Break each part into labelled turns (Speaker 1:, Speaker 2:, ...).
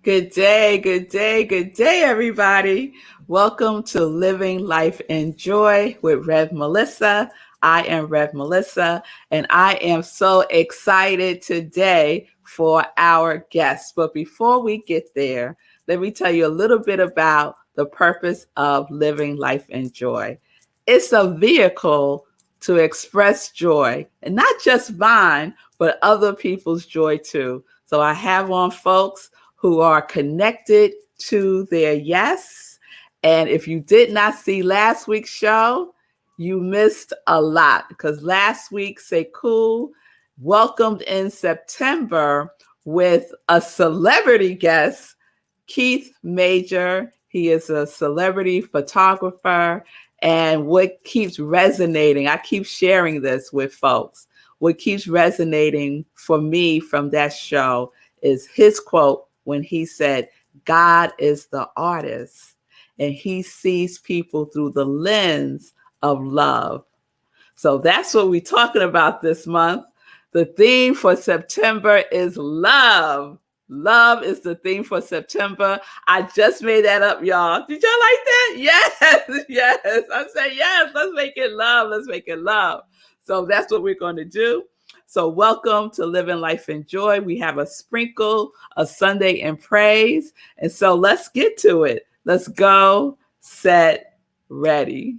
Speaker 1: Good day, good day, good day, everybody. Welcome to Living Life in Joy with Rev Melissa. I am Rev Melissa, and I am so excited today for our guests. But before we get there, let me tell you a little bit about the purpose of Living Life in Joy. It's a vehicle to express joy, and not just mine, but other people's joy too. So I have on folks who are connected to their yes. And if you did not see last week's show, you missed a lot because last week, Sekou welcomed in September with a celebrity guest, Keith Major. He is a celebrity photographer. And what keeps resonating, I keep sharing this with folks, what keeps resonating for me from that show is his quote when he said, God is the artist and he sees people through the lens of love. So that's what we're talking about this month. The theme for September is love. Love is the theme for September. I just made that up, y'all. Did y'all like that? Yes, yes. I said, yes, let's make it love. Let's make it love. So that's what we're going to do. So welcome to Living Life in Joy. We have a sprinkle of Sunday in praise. And so let's get to it. Let's go, set, ready.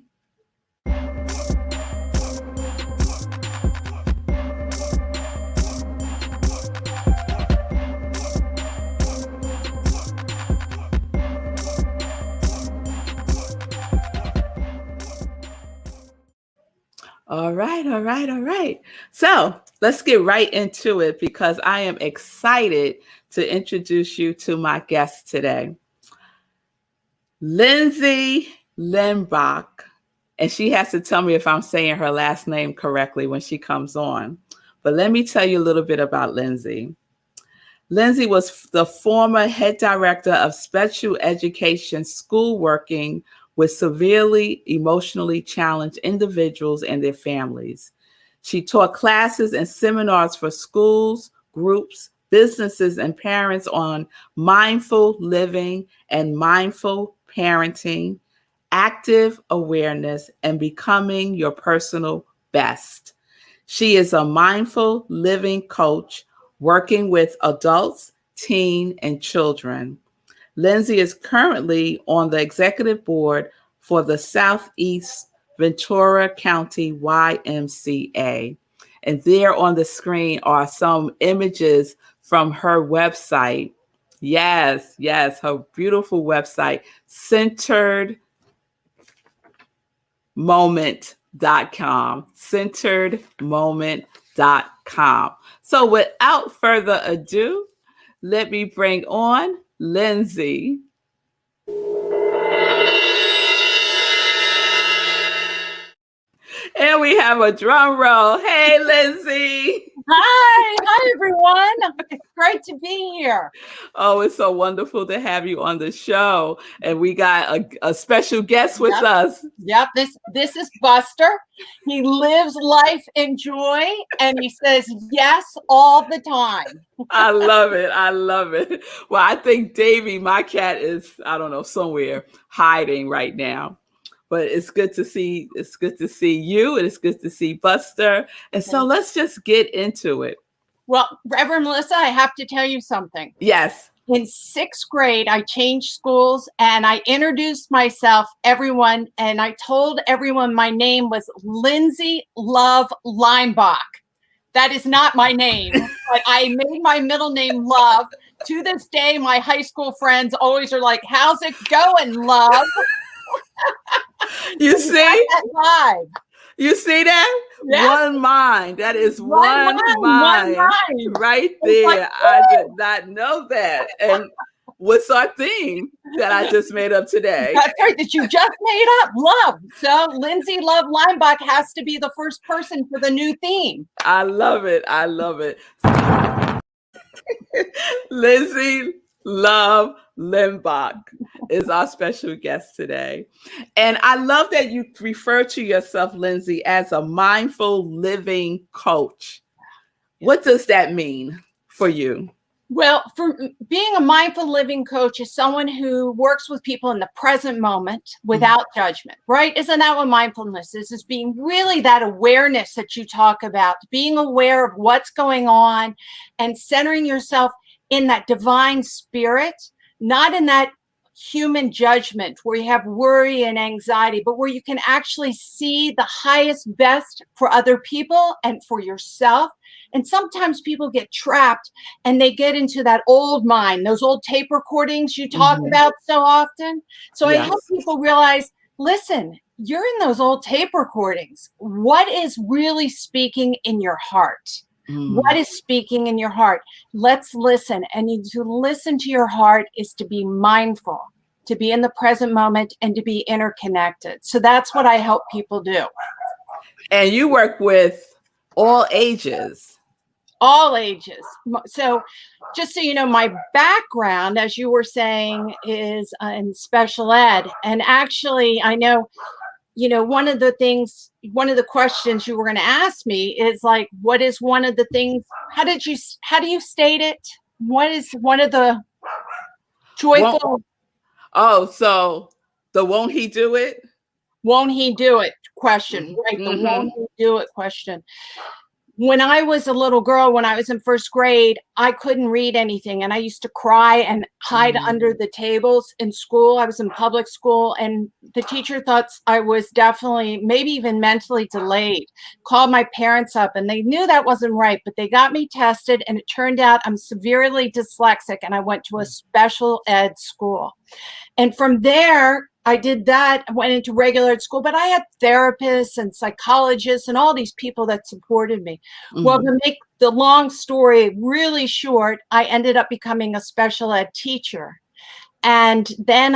Speaker 1: All right. So let's get right into it because I am excited to introduce you to my guest today, Lindsay Leimbach. And she has to tell me if I'm saying her last name correctly when she comes on. But let me tell you a little bit about Lindsay. Lindsay was the former head director of special education school working with severely emotionally challenged individuals and their families. She taught classes and seminars for schools, groups, businesses, and parents on mindful living and mindful parenting, active awareness, and becoming your personal best. She is a mindful living coach working with adults, teen, and children. Lindsay is currently on the executive board for the Southeast Ventura County YMCA. And there on the screen are some images from her website. Yes, her beautiful website, centeredmoment.com. Centeredmoment.com. So without further ado, let me bring on Lindsay. And we have a drum roll. Hey, Lindsay.
Speaker 2: Hi, everyone. It's great to be here.
Speaker 1: Oh, it's so wonderful to have you on the show. And we got a special guest with us.
Speaker 2: Yep, this is Buster. He lives life in joy, and he says yes all the time.
Speaker 1: I love it. Well, I think Davy, my cat, is, I don't know, somewhere hiding right now. But it's good to see you, and it's good to see Buster. And so let's just get into it.
Speaker 2: Well, Reverend Melissa, I have to tell you something.
Speaker 1: Yes.
Speaker 2: In 6th grade, I changed schools and I introduced myself, everyone, and I told everyone my name was Lindsay Love Leimbach. That is not my name, but I made my middle name Love. To this day, my high school friends always are like, how's it going, Love?
Speaker 1: You see?
Speaker 2: Live.
Speaker 1: You see that?
Speaker 2: Yes.
Speaker 1: One mind. That is one mind right there. Like, I did not know that. And what's our theme that I just made up today?
Speaker 2: That's right, that you just made up, Love. So Lindsay Love Leimbach has to be the first person for the new theme.
Speaker 1: I love it. Lindsay Love Leimbach is our special guest today. And I love that you refer to yourself, Lindsay, as a mindful living coach. What does that mean for you?
Speaker 2: Well, for being a mindful living coach is someone who works with people in the present moment without judgment, right? Isn't that what mindfulness is? Is being really that awareness that you talk about, being aware of what's going on and centering yourself in that divine spirit, not in that human judgment where you have worry and anxiety, but where you can actually see the highest best for other people and for yourself. And sometimes people get trapped and they get into that old mind, those old tape recordings you talk about so often. So I help people realize, listen, you're in those old tape recordings. What is really speaking in your heart? What is speaking in your heart? Let's listen. And to listen to your heart is to be mindful, to be in the present moment, and to be interconnected. So that's what I help people do.
Speaker 1: And you work with all ages.
Speaker 2: All ages. So just so you know, my background, as you were saying, is in special ed. And actually, I know, one of the questions you were going to ask me is like, what is one of the things, how do you state it? What is one of the joyful?
Speaker 1: So the won't he do it?
Speaker 2: Won't he do it question, right? The won't he do it question. When I was a little girl, when I was in first grade, I couldn't read anything. And I used to cry and hide under the tables in school. I was in public school, and the teacher thought I was definitely, maybe even mentally delayed, called my parents up, and they knew that wasn't right, but they got me tested, and it turned out I'm severely dyslexic, and I went to a special ed school. And from there, I did that. I went into regular ed school, but I had therapists and psychologists and all these people that supported me. Well, to make the long story really short, I ended up becoming a special ed teacher. And then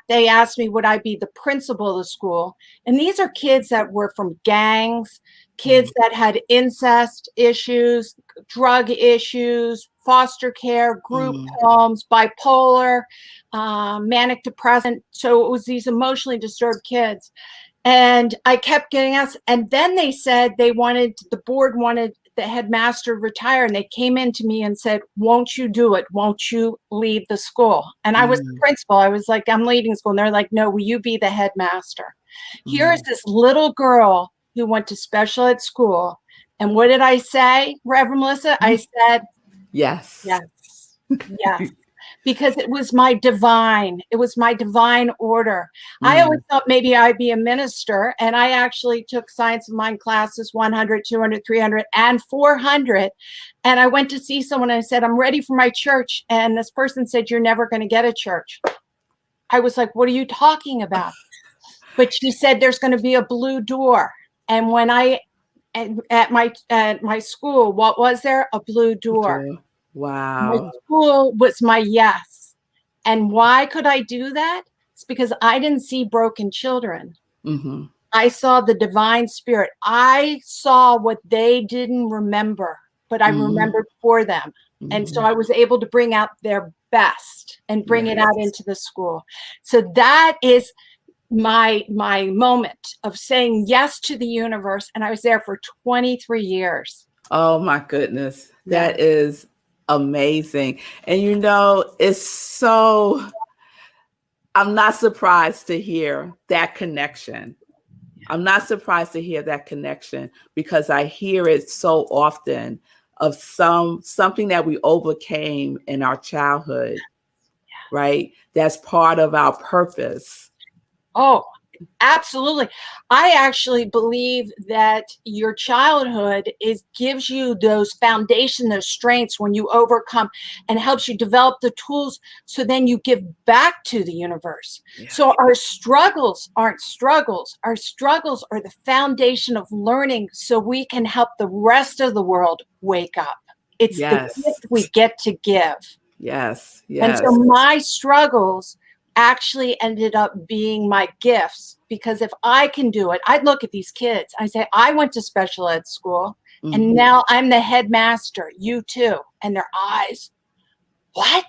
Speaker 2: they asked me, would I be the principal of the school? And these are kids that were from gangs, kids that had incest issues, drug issues, foster care, group homes, bipolar, manic depressant. So it was these emotionally disturbed kids. And I kept getting asked. And then they said the board wanted the headmaster to retire. And they came in to me and said, won't you do it? Won't you leave the school? And I was the principal. I was like, I'm leaving school. And they're like, no, will you be the headmaster? Here is this little girl who went to special ed school. And what did I say, Reverend Melissa? I said,
Speaker 1: yes.
Speaker 2: Because it was my divine order. I always thought maybe I'd be a minister, and I actually took science of mind classes 100, 200, 300, and 400. And I went to see someone and I said, I'm ready for my church. And this person said, you're never going to get a church. I was like, what are you talking about? But she said, there's going to be a blue door. And when at my school, what was there? A blue door.
Speaker 1: Wow.
Speaker 2: My school was my yes. And why could I do that? It's because I didn't see broken children. I saw the divine spirit. I saw what they didn't remember, but I remembered for them. And so I was able to bring out their best and bring it out into the school. So that is my moment of saying yes to the universe. And I was there for 23 years.
Speaker 1: Oh my goodness. That is amazing. And it's so, I'm not surprised to hear that connection. I'm not surprised to hear that connection because I hear it so often of something that we overcame in our childhood, right? That's part of our purpose.
Speaker 2: Oh, absolutely. I actually believe that your childhood gives you those foundation, those strengths when you overcome, and helps you develop the tools so then you give back to the universe. So our struggles aren't struggles. Our struggles are the foundation of learning so we can help the rest of the world wake up. It's the gift we get to give.
Speaker 1: Yes.
Speaker 2: And so my struggles actually ended up being my gifts, because if I can do it, I'd look at these kids. I say, I went to special ed school and now I'm the headmaster. You too. And their eyes, what?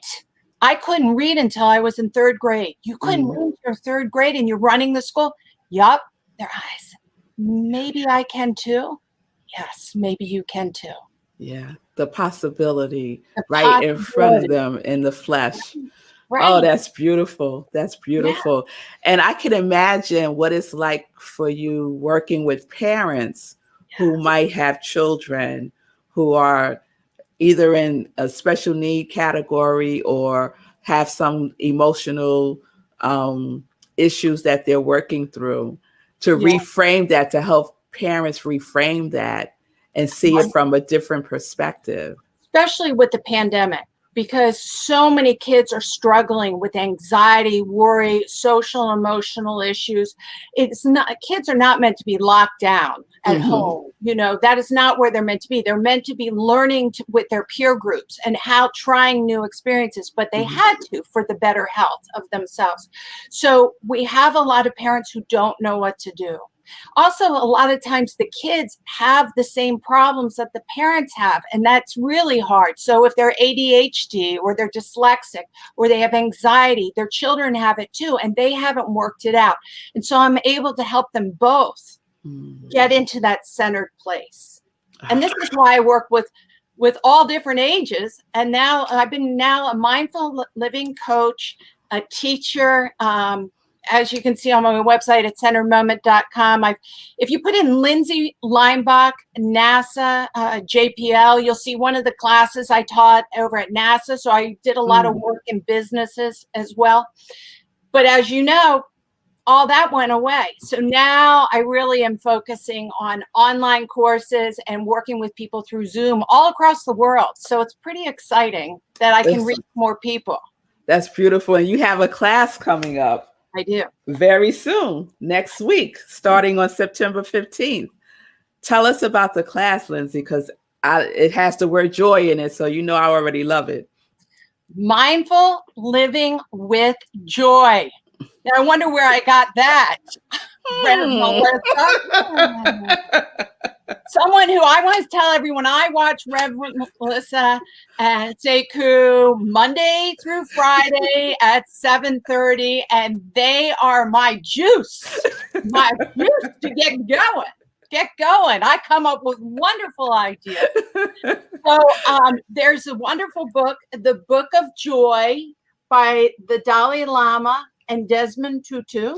Speaker 2: I couldn't read until I was in third grade. You couldn't read your third grade and you're running the school? Yup. Their eyes. Maybe I can too. Yes, maybe you can too.
Speaker 1: Yeah. The possibility
Speaker 2: The
Speaker 1: right in front of
Speaker 2: possibility.
Speaker 1: them in the flesh. Oh,
Speaker 2: Right.
Speaker 1: that's beautiful. That's
Speaker 2: Yeah.
Speaker 1: beautiful. And I can imagine what it's like for you working with parents who might have children who are either in a special need category or have some emotional issues that they're working through, to
Speaker 2: Yeah.
Speaker 1: reframe that, to help parents reframe that and see it from a different perspective.
Speaker 2: Especially with the pandemic, because so many kids are struggling with anxiety, worry, social and emotional issues. It's not, kids are not meant to be locked down at
Speaker 1: Mm-hmm.
Speaker 2: home. That is not where they're meant to be. They're meant to be learning with their peer groups and how trying new experiences, but they
Speaker 1: Mm-hmm.
Speaker 2: had to for the better health of themselves. So we have a lot of parents who don't know what to do. Also, a lot of times the kids have the same problems that the parents have, and that's really hard. So if they're ADHD or they're dyslexic or they have anxiety, their children have it too, and they haven't worked it out. And so I'm able to help them both get into that centered place. And this is why I work with all different ages. And now I've been a mindful living coach, a teacher. As you can see on my website at centermoment.com, if you put in Lindsay Leimbach, NASA, JPL, you'll see one of the classes I taught over at NASA. So I did a lot of work in businesses as well. But as you know, all that went away. So now I really am focusing on online courses and working with people through Zoom all across the world. So it's pretty exciting that I can reach more people.
Speaker 1: That's beautiful. And you have a class coming up.
Speaker 2: I do.
Speaker 1: Very soon, next week, starting on September 15th. Tell us about the class, Lindsay, because it has the word joy in it. So I already love it. Mindful
Speaker 2: living with joy. Now, I wonder where I got that. Someone who I want to tell everyone, I watch Rev Melissa and Sekou Monday through Friday at 7:30, and they are my juice to get going. I come up with wonderful ideas. So there's a wonderful book, The Book of Joy by the Dalai Lama and Desmond Tutu.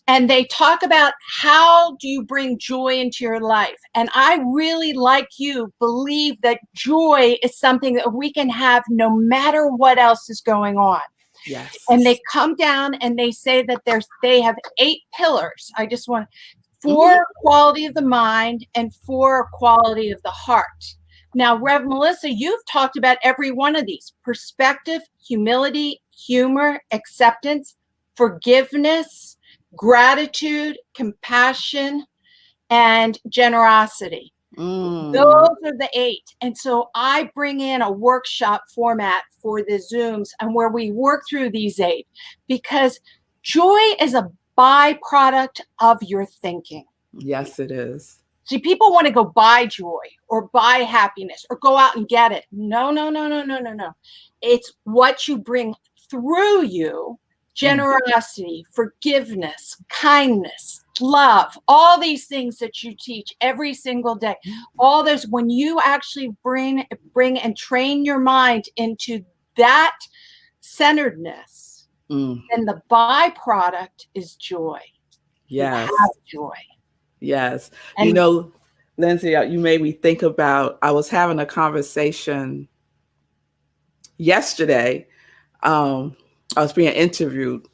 Speaker 2: And they talk about how do you bring joy into your life. And I really, like you, believe that joy is something that we can have no matter what else is going on.
Speaker 1: Yes.
Speaker 2: And they come down and they say that they have 8 pillars. I just want 4 quality of the mind and 4 quality of the heart. Now, Rev Melissa, you've talked about every one of these: perspective, humility, humor, acceptance, forgiveness, gratitude, compassion, and generosity. Those are the 8. And so I bring in a workshop format for the Zooms and where we work through these 8, because joy is a byproduct of your thinking.
Speaker 1: Yes, it is.
Speaker 2: See, people want to go buy joy or buy happiness or go out and get it. No. It's what you bring through you: generosity, forgiveness, kindness, love, all these things that you teach every single day. All those, when you actually bring and train your mind into that centeredness, then the byproduct is joy.
Speaker 1: Yes.
Speaker 2: You have joy.
Speaker 1: Yes. And Lindsay, you made me think about, I was having a conversation yesterday. I was being interviewed,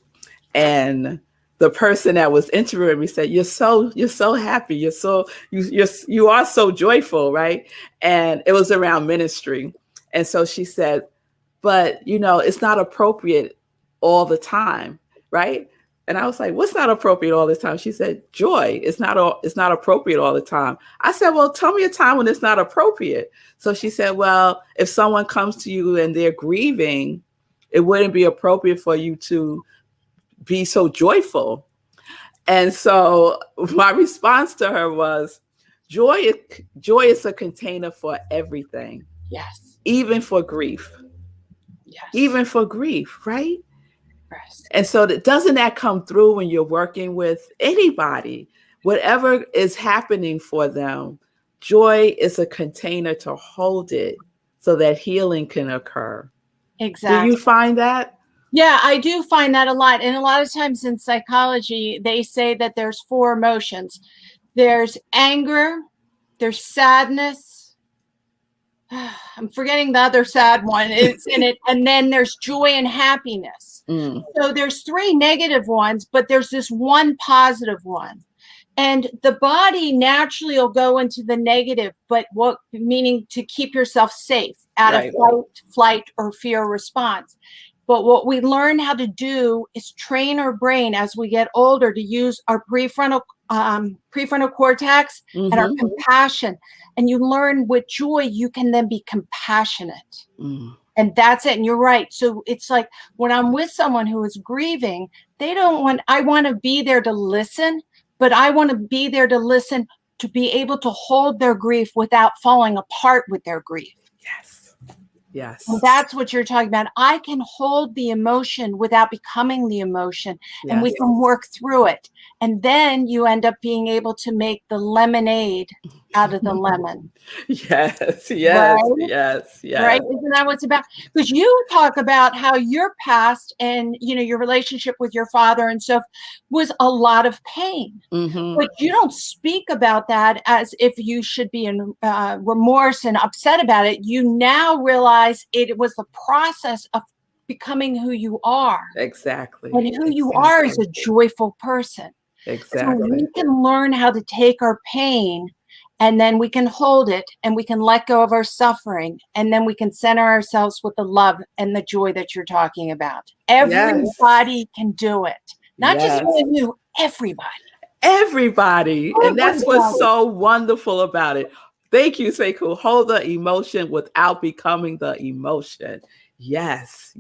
Speaker 1: and the person that was interviewing me said, you're so happy. You are so joyful. Right. And it was around ministry. And so she said, but it's not appropriate all the time. Right. And I was like, what's not appropriate all the time? She said, joy. It's not appropriate all the time. I said, well, tell me a time when it's not appropriate. So she said, well, if someone comes to you and they're grieving, it wouldn't be appropriate for you to be so joyful. And so my response to her was, joy is a container for everything.
Speaker 2: Yes.
Speaker 1: Even for grief.
Speaker 2: Yes.
Speaker 1: Even for grief, right? And so doesn't that come through when you're working with anybody? Whatever is happening for them, joy is a container to hold it so that healing can occur.
Speaker 2: Exactly.
Speaker 1: Do you find that?
Speaker 2: Yeah, I do find that a lot. And a lot of times in psychology, they say that there's 4 emotions. There's anger, there's sadness. I'm forgetting the other sad one. It's in it. And then there's joy and happiness. So there's 3 negative ones, but there's this one positive one. And the body naturally will go into the negative, but what meaning to keep yourself safe out of flight, or fear response. But what we learn how to do is train our brain as we get older to use our prefrontal cortex and our compassion. And you learn with joy, you can then be compassionate. And that's it. And you're right. So it's like when I'm with someone who is grieving, I want to be there to listen, but I want to be there to listen, to be able to hold their grief without falling apart with their grief.
Speaker 1: Yes.
Speaker 2: And that's what you're talking about. I can hold the emotion without becoming the emotion, and we can work through it. And then you end up being able to make the lemonade out of the lemon.
Speaker 1: Yes.
Speaker 2: Right?
Speaker 1: Yes.
Speaker 2: Right? Isn't that what it's about? Because you talk about how your past and, your relationship with your father and stuff was a lot of pain. But you don't speak about that as if you should be in remorse and upset about it. You now realize it was the process of becoming who you are.
Speaker 1: Exactly.
Speaker 2: And who you are is a joyful person.
Speaker 1: Exactly.
Speaker 2: So we can learn how to take our pain, and then we can hold it, and we can let go of our suffering, and then we can center ourselves with the love and the joy that you're talking about. Everybody can do it. Not just one of you, everybody.
Speaker 1: Everybody. And that's what's so wonderful about it. Thank you, Sekou. Hold the emotion without becoming the emotion. Yes.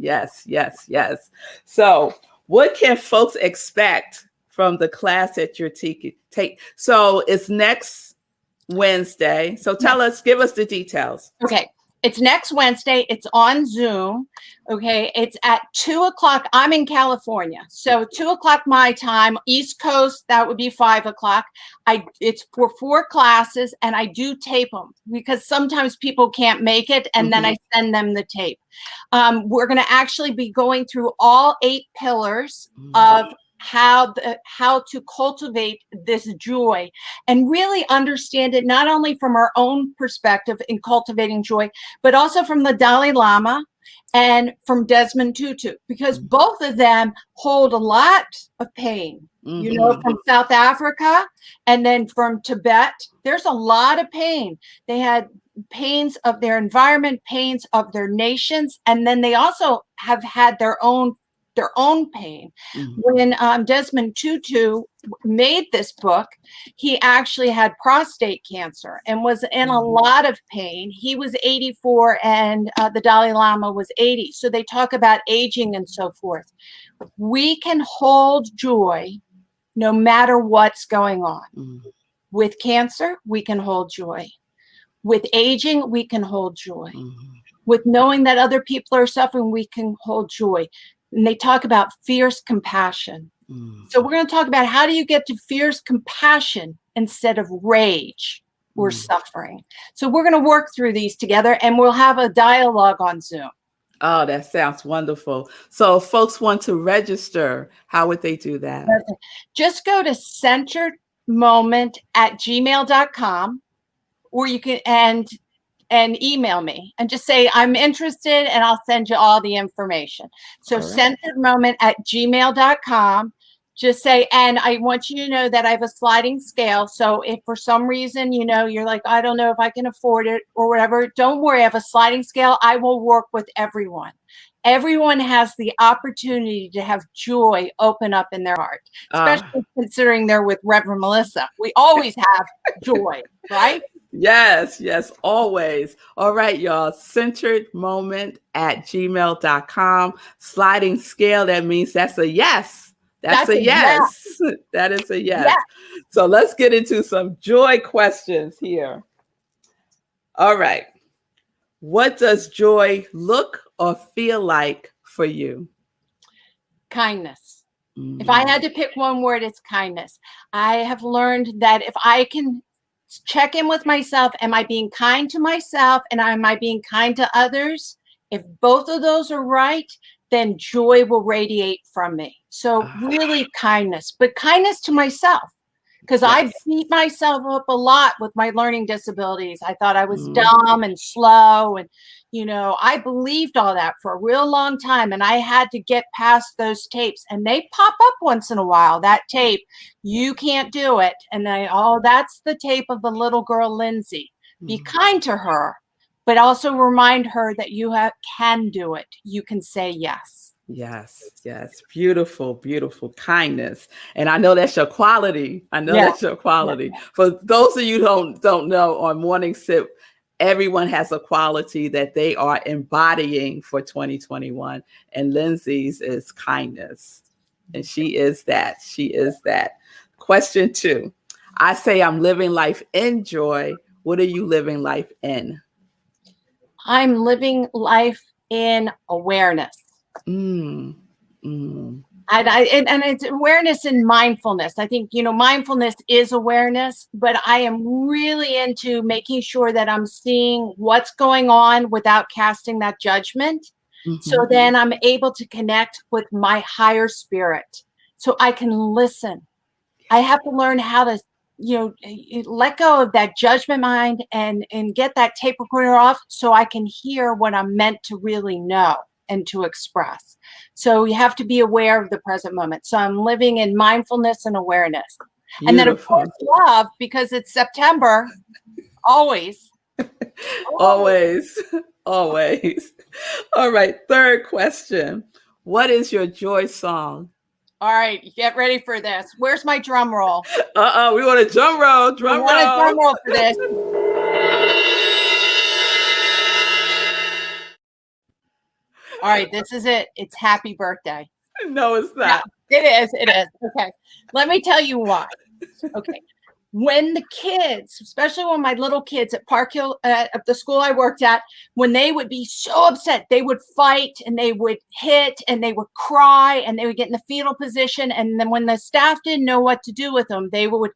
Speaker 1: So what can folks expect from the class that you're taking? So it's next Wednesday. So give us the details.
Speaker 2: Okay. It's next Wednesday. It's on Zoom. Okay. It's at 2:00. I'm in California. So 2:00 my time, East Coast, that would be 5:00. It's for 4 classes, and I do tape them because sometimes people can't make it, and then I send them the tape. We're going to actually be going through all 8 pillars of how to cultivate this joy and really understand it, not only from our own perspective in cultivating joy, but also from the Dalai Lama and from Desmond Tutu, because both of them hold a lot of pain. From South Africa and then from Tibet, there's a lot of pain. They had pains of their environment, pains of their nations, and then they also have had their own pain. When Desmond Tutu made this book, he actually had prostate cancer and was in a lot of pain. He was 84 and the Dalai Lama was 80. So they talk about aging and so forth. We can hold joy no matter what's going on. With cancer, we can hold joy. With aging, we can hold joy. With knowing that other people are suffering, we can hold joy. And they talk about fierce compassion. So we're going to talk about how do you get to fierce compassion instead of rage or suffering. So we're going to work through these together, and we'll have a dialogue on Zoom.
Speaker 1: Oh, that sounds wonderful. So if folks want to register, how would they do that?
Speaker 2: Just go to centeredmoment@gmail.com, or you can and email me and just say, I'm interested, and I'll send you all the information. So centeredmoment@gmail.com. Just say, and I want you to know that I have a sliding scale. So if for some reason, you're like, I don't know if I can afford it or whatever, don't worry. I have a sliding scale. I will work with everyone. Everyone has the opportunity to have joy open up in their heart, especially considering they're with Reverend Melissa. We always have joy, right?
Speaker 1: Yes, always. All right, y'all. centeredmoment@gmail.com. Sliding scale, that means that's a yes. That's a yes. That is a yes. So let's get into some joy questions here. All right. What does joy look or feel like for you?
Speaker 2: Kindness. If I had to pick one word, it's kindness. I have learned that if I can check in with myself. Am I being kind to myself, and am I being kind to others? If both of those are right, then joy will radiate from me. So really kindness, but kindness to myself. Because I beat myself up a lot with my learning disabilities. I thought I was dumb and slow. And, I believed all that for a real long time. And I had to get past those tapes. And they pop up once in a while, that tape. You can't do it. And that's the tape of the little girl, Lindsay. Be kind to her, but also remind her that you can do it. You can say yes.
Speaker 1: Yes. Beautiful, beautiful kindness. And I know that's your quality. That's your quality. Yeah. For those of you who don't know, on Morning Sip, everyone has a quality that they are embodying for 2021. And Lindsay's is kindness. And she is that. Question 2. I say I'm living life in joy. What are you living life in?
Speaker 2: I'm living life in awareness.
Speaker 1: And
Speaker 2: it's awareness and mindfulness. I think, mindfulness is awareness, but I am really into making sure that I'm seeing what's going on without casting that judgment. So then I'm able to connect with my higher spirit so I can listen. I have to learn how to, let go of that judgment mind and get that tape recorder off so I can hear what I'm meant to really know and to express. So you have to be aware of the present moment. So I'm living in mindfulness and awareness. Beautiful. And then of course love, because it's September, always.
Speaker 1: Always. All right. 3rd question. What is your joy song?
Speaker 2: All right, get ready for this. Where's my drum roll?
Speaker 1: We want a drum roll. Drum roll.
Speaker 2: A drum roll for this. All right, this is it. It's Happy Birthday.
Speaker 1: No, it's not.
Speaker 2: Yeah, it is. Okay. Let me tell you why. Okay. When the kids, especially when my little kids at Park Hill, at the school I worked at, when they would be so upset, they would fight and they would hit and they would cry and they would get in the fetal position. And then when the staff didn't know what to do with them,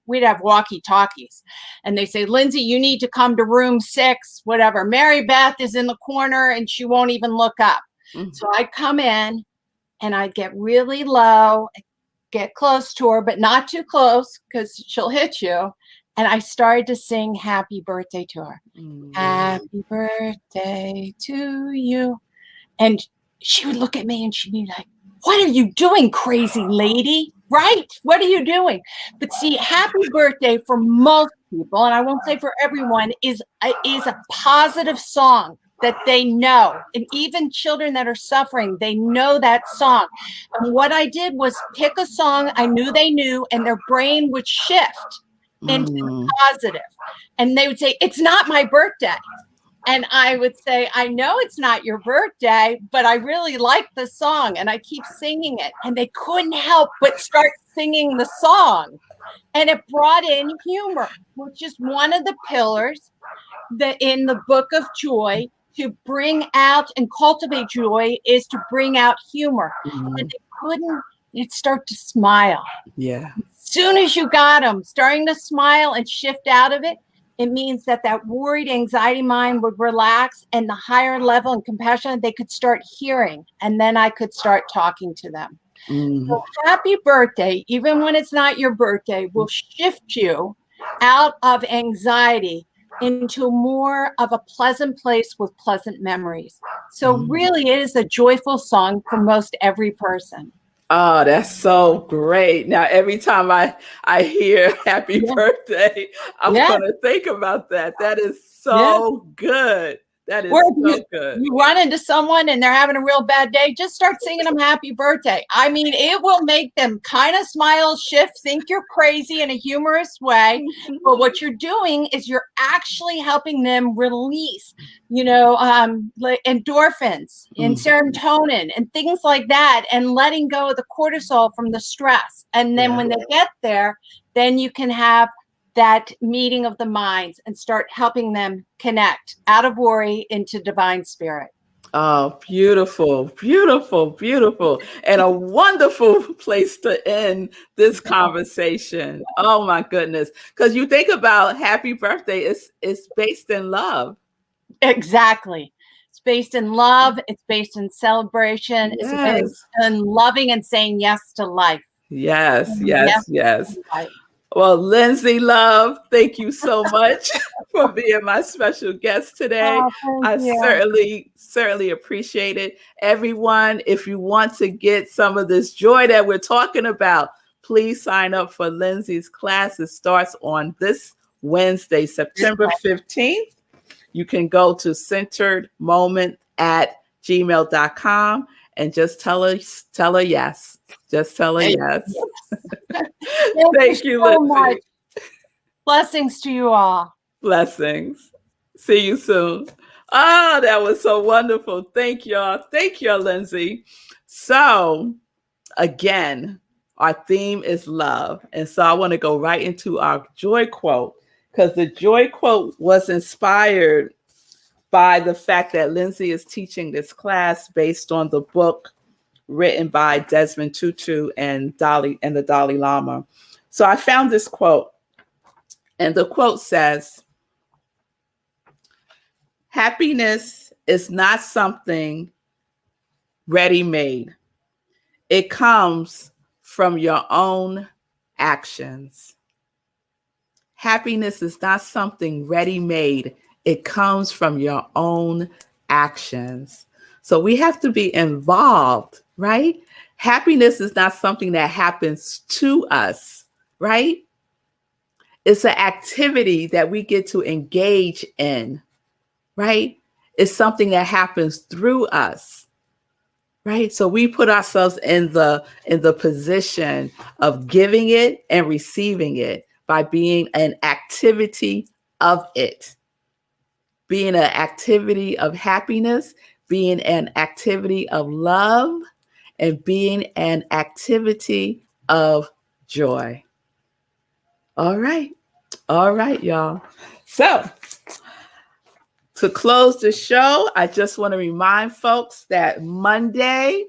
Speaker 2: we'd have walkie-talkies. And they say, Lindsay, you need to come to room 6, whatever. Mary Beth is in the corner and she won't even look up. So I'd come in and I'd get really low, get close to her, but not too close because she'll hit you. And I started to sing happy birthday to her. Happy birthday to you. And she would look at me and she'd be like, what are you doing, crazy lady? Right? What are you doing? But see, happy birthday for most people, and I won't say for everyone, is a positive song that they know. And even children that are suffering, they know that song. And what I did was pick a song I knew they knew, and their brain would shift into positive. And they would say, it's not my birthday. And I would say, I know it's not your birthday, but I really like the song. And I keep singing it. And they couldn't help but start singing the song. And it brought in humor, which is one of the pillars that in the Book of Joy. To bring out and cultivate joy is to bring out humor. And they'd start to smile.
Speaker 1: Yeah.
Speaker 2: As soon as you got them starting to smile and shift out of it, it means that worried anxiety mind would relax, and the higher level and compassion they could start hearing. And then I could start talking to them. So happy birthday, even when it's not your birthday, will shift you out of anxiety into more of a pleasant place with pleasant memories. So really it is a joyful song for most every person.
Speaker 1: Oh, that's so great. Now, every time I hear happy birthday, I'm going to think about that. That is so good. That is so good.
Speaker 2: You run into someone and they're having a real bad day, just start singing them happy birthday. I mean, it will make them kind of smile, shift, think you're crazy in a humorous way. But what you're doing is you're actually helping them release, like endorphins and serotonin and things like that, and letting go of the cortisol from the stress. And then when they get there, then you can have that meeting of the minds and start helping them connect out of worry into divine spirit.
Speaker 1: Oh, beautiful, beautiful, beautiful, and a wonderful place to end this conversation. Oh my goodness. Because you think about happy birthday, it's based in love.
Speaker 2: Exactly. It's based in love. It's based in celebration. It's based
Speaker 1: Yes.
Speaker 2: in loving and saying yes to life.
Speaker 1: Yes,
Speaker 2: And yes
Speaker 1: yes, yes.
Speaker 2: to life.
Speaker 1: Well, Lindsay Love, thank you so much for being my special guest today.
Speaker 2: Oh, thank
Speaker 1: I
Speaker 2: you.
Speaker 1: certainly appreciate it. Everyone, if you want to get some of this joy that we're talking about, please sign up for Lindsay's class. It starts on this Wednesday, September 15th. You can go to centeredmoment@gmail.com and just tell her yes. Just tell her yes.
Speaker 2: Thank you
Speaker 1: Thank you,
Speaker 2: so much.
Speaker 1: Lindsay.
Speaker 2: Blessings to you all.
Speaker 1: Blessings. See you soon. Oh, that was so wonderful. Thank y'all. Thank y'all, Lindsay. So, again, our theme is love. And so I want to go right into our joy quote because the joy quote was inspired by the fact that Lindsay is teaching this class based on the book written by Desmond Tutu and the Dalai Lama. So I found this quote, and the quote says, "Happiness is not something ready-made. It comes from your own actions." Happiness is not something ready-made. It comes from your own actions. So we have to be involved, right? Happiness is not something that happens to us, right? It's an activity that we get to engage in, right? It's something that happens through us, right? So we put ourselves in the position of giving it and receiving it by being an activity of it, being an activity of happiness, being an activity of love, and being an activity of joy. All right. All right, y'all. So to close the show, I just want to remind folks that Monday,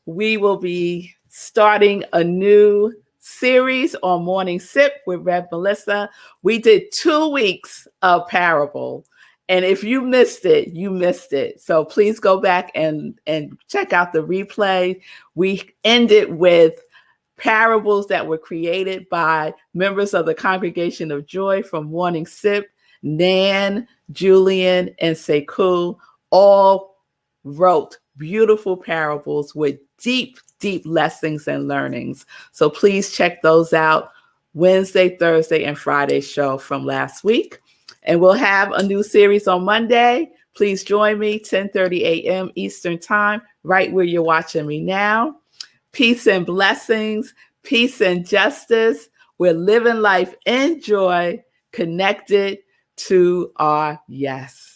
Speaker 1: we will be starting a new series on Morning Sip with Rev Melissa. We did 2 weeks of Parable. And if you missed it, you missed it. So please go back and check out the replay. We ended with parables that were created by members of the Congregation of Joy from Morning Sip. Nan, Julian, and Sekou all wrote beautiful parables with deep, deep lessons and learnings. So please check those out. Wednesday, Thursday, and Friday show from last week. And we'll have a new series on Monday. Please join me, 10:30 a.m. Eastern Time, right where you're watching me now. Peace and blessings, peace and justice. We're living life in joy, connected to our yes.